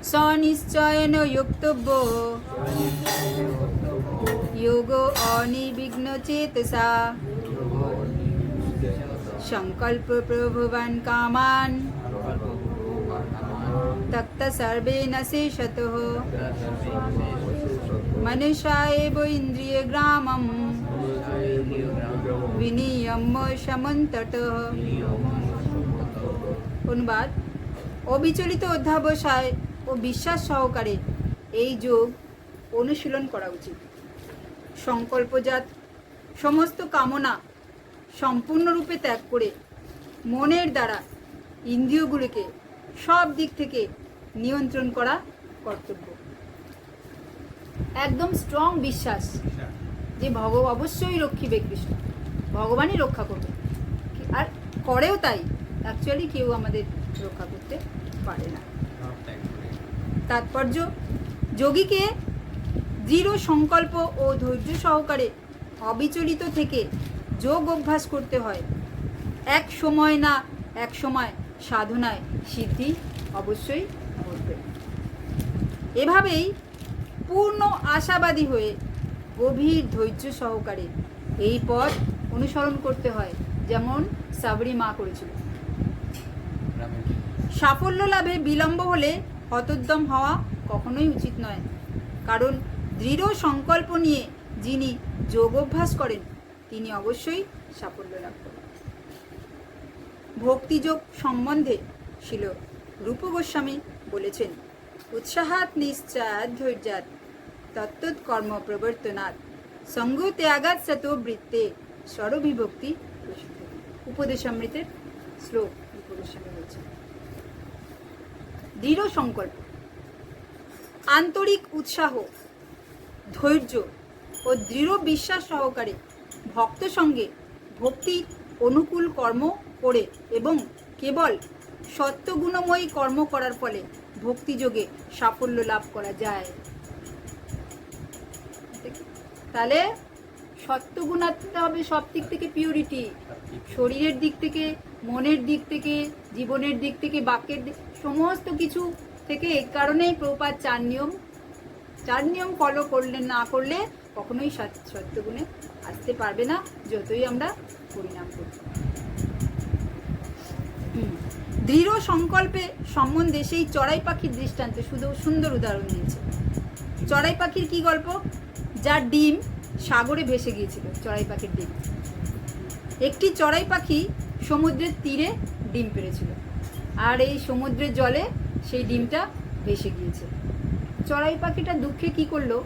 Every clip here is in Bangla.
সনিশ্চয়েন যোক্তব্য যোগ অনিবিঘ্ন চেতসা সংকল্প প্রভবান কামান তক্ত সর্বেণ শেষতঃ মনসা এব ইন্দ্রিয় গ্রামম বিনিয়ম্য সমন্ততঃ। অনুবাদ: অবিচলিত অধ্যাবসায় ও বিশ্বাস সহকারে এই যোগ অনুশীলন করা উচিত। সংকল্পজাত সমস্ত কামনা সম্পূর্ণরূপে ত্যাগ করে মনের দ্বারা ইন্দ্রিয়গুলিকে সব দিক থেকে নিয়ন্ত্রণ করা কর্তব্য। একদম স্ট্রং বিশ্বাস যে অবশ্যই রক্ষিবে কৃষ্ণ, ভগবানই রক্ষা করবে, আর করেও তাই। অ্যাকচুয়ালি কেউ আমাদের রক্ষা করতে পারে না। তাৎপর্য: যোগীকে দৃঢ় সংকল্প ও ধৈর্য সহকারে অবিচলিত থেকে যোগ অভ্যাস করতে হয়। এক সময় না এক সময় সাধনায় সিদ্ধি অবশ্যই ঘটবে। এভাবেই পূর্ণ আশাবাদী হয়ে গভীর ধৈর্য সহকারে এই পথ অনুসরণ করতে হয়, যেমন সাবরী মা করেছিল। সাফল্য লাভে বিলম্ব হলে হতোদ্যম হওয়া কখনোই উচিত নয়, কারণ দৃঢ় সংকল্প নিয়ে যিনি যোগ অভ্যাস করেন তিনি অবশ্যই সাফল্য লাভ করেন। ভক্তিযোগ সম্বন্ধে শিল রূপ গোস্বামী বলেছেন, উৎসাহাৎ নিশ্চয়াৎ ধৈর্যাৎ তত্ত্বৎ কর্ম প্রবর্তনাৎ সঙ্গ ত্যাগাৎ সতো বৃত্তে স্বরবিভক্তি প্রসিদ্ধ। উপদেশামৃতের শ্লোক রূপ গোস্বামী বলছেন। দৃঢ় সংকল্প, আন্তরিক উৎসাহ, ধৈর্য ও দৃঢ় বিশ্বাস সহকারে ভক্ত সঙ্গে ভক্তি অনুকূল কর্ম করে এবং কেবল সত্যগুণময়ী কর্ম করার ফলে ভক্তিযোগে সাফল্য লাভ করা যায়। তাহলে সত্যগুণ আনতে হবে সব দিক থেকে, পিউরিটি, শরীরের দিক থেকে, মনের দিক থেকে, জীবনের দিক থেকে, বাক্যের দিক, সমস্ত কিছু থেকে। এই কারণেই প্রভুপাদ চার নিয়ম ফলো করলে না করলে কখনোই সত্যগুণে আসতে পারবে না, যতই আমরা পরিণাম করি। দৃঢ় সংকল্পে সম্বন্ধে সেই চড়াই পাখির দৃষ্টান্তে শুধু সুন্দর উদাহরণ দিয়েছে। চড়াই পাখির কি গল্প? যার ডিম সাগরে ভেসে গিয়েছিল, চড়াই পাখির ডিম। একটি চড়াই পাখি সমুদ্রের তীরে ডিম পেড়েছিল, আর এই সমুদ্রের জলে সেই ডিমটা ভেসে গিয়েছে। চড়াই পাখিটা দুঃখে কি করলো,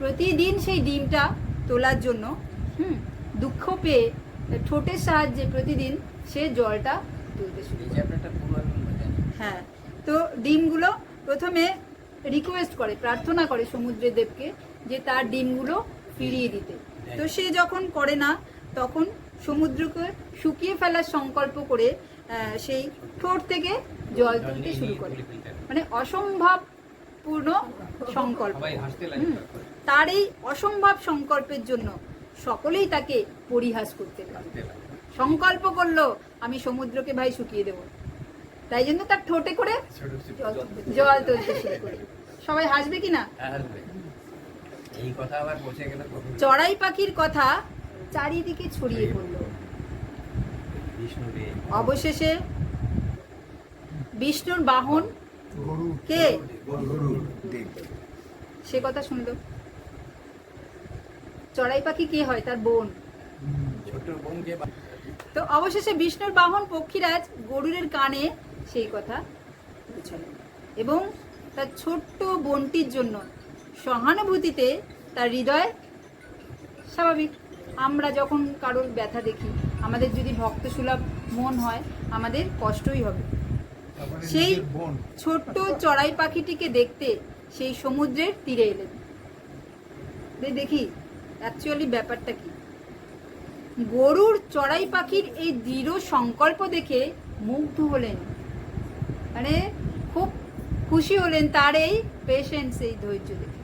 প্রতিদিন সেই ডিমটা তোলার জন্য দুঃখ পেয়ে ঠোঁটের সাহায্যে প্রতিদিন সে জলটা তুলতে শুরু করে। হ্যাঁ, তো ডিমগুলো প্রথমে রিকোয়েস্ট করে, প্রার্থনা করে সমুদ্রের দেবকে যে তার ডিমগুলো ফিরিয়ে দিতে। তো সে যখন করে না, তখন সমুদ্রকে শুকিয়ে ফেলার সংকল্প করে সেই ঠোঁট থেকে জল তুলতে শুরু করে। মানে অসম্ভব পূর্ণ সংকল্প। তার এই অসম্ভব সংকল্পের জন্য সকলেই তাকে পরিহাস করতে লাগলো। সংকল্প করলো আমি সমুদ্রকে ভাই শুকিয়ে দেব, তাই জন্য তার ঠোঁটে করে জল তুলতে শুরু করে। সবাই হাসবে কি না? এই কথা আবার বসে গেল। চড়াই পাখির কথা চারিদিকে ছড়িয়ে পড়ল। অবশেষে বিষ্ণুর বাহন কে সে কথা শুনলো। চড়াই পাখি কে হয়? তার বোন। তো অবশেষে বিষ্ণুর বাহন পক্ষীরাজ গরুরের কানে সেই কথা পৌঁছালেন এবং তার ছোট্ট বোনটির জন্য সহানুভূতিতে তার হৃদয়, স্বাভাবিক আমরা যখন কারোর ব্যথা দেখি, আমাদের যদি ভক্ত সুলভ মন হয়, আমাদের কষ্টই হবে। সেই ছোট্ট চড়াই পাখিটিকে দেখতে সেই সমুদ্রের তীরে এলেন। দেখি অ্যাকচুয়ালি ব্যাপারটা কি। গরুর চড়াই পাখির এই দৃঢ় সংকল্প দেখে মুগ্ধ হলেন, মানে খুব খুশি হলেন তার এই পেশেন্স, এই ধৈর্য দেখে।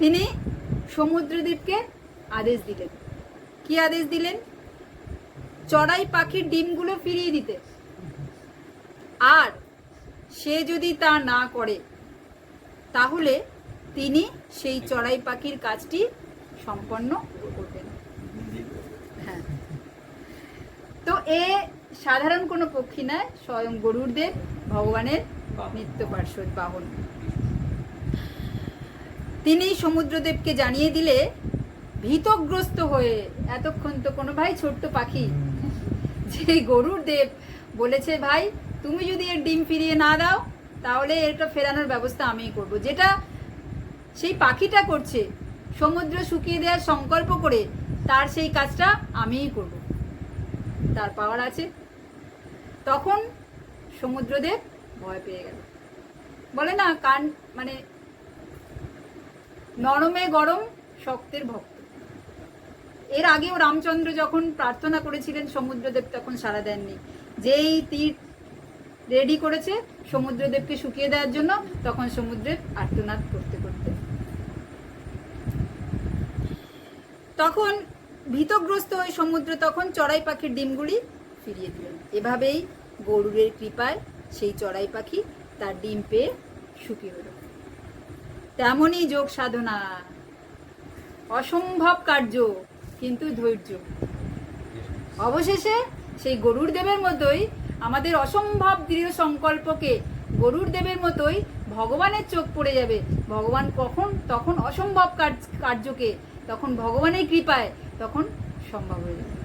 তিনি সমুদ্রদ্বীপকে আদেশ দিলেন। কি আদেশ দিলেন? চড়াই পাখির ডিমগুলো ফিরিয়ে দিতে, আর সে যদি তা না করে তাহলে তিনি সেই চড়াই পাখির কাজটি সম্পন্ন করবেন। হ্যাঁ, তো এ সাধারণ কোনো পক্ষী নয়, স্বয়ং গরুড়দেব ভগবানের নিত্য পার্শ্বদ বাহন। তিনি সমুদ্রদেবকে জানিয়ে দিলে ভীতগ্রস্ত হয়ে, এতক্ষণ তো কোনো ভাই ছোট্ট পাখি, যে গরুড়দেব বলেছে ভাই তুমি যদি এর ডিম ফিরিয়ে না দাও তাহলে এটা ফেরানোর ব্যবস্থা আমিই করব। যেটা সেই পাখিটা করছে সমুদ্র শুকিয়ে দেওয়ার সংকল্প করে, তার সেই কাজটা আমিই করব, তার পাওয়ার আছে। তখন সমুদ্রদেব ভয় পেয়ে গেল। বলে না কান মানে নরমে গরম শক্তের ভক্ত। এর আগেও রামচন্দ্র যখন প্রার্থনা করেছিলেন সমুদ্রদেব তখন সাড়া দেননি। যেই তীর রেডি করেছে সমুদ্রদেবকে শুকিয়ে দেওয়ার জন্য, তখন সমুদ্রের আর্তনাদ করতে করতে তখন ভীতগ্রস্ত হয়ে সমুদ্র তখন চড়াই পাখির ডিমগুলি ফিরিয়ে দিলেন। এভাবেই গরুড়ের কৃপায় সেই চড়াই পাখি তার ডিম পেয়ে সুখী হল। তেমনই যোগ সাধনা, অসম্ভব কার্য কিন্তু ধৈর্য। অবশেষে সেই গরুড় দেবের মতোই আমাদের অসম্ভব দৃঢ় সংকল্পকে গরুড় দেবের মতোই ভগবানের চোখ পড়ে যাবে। ভগবান তখন অসম্ভব কার্যকে তখন ভগবানের কৃপায় তখন সম্ভব হয়ে যাবে।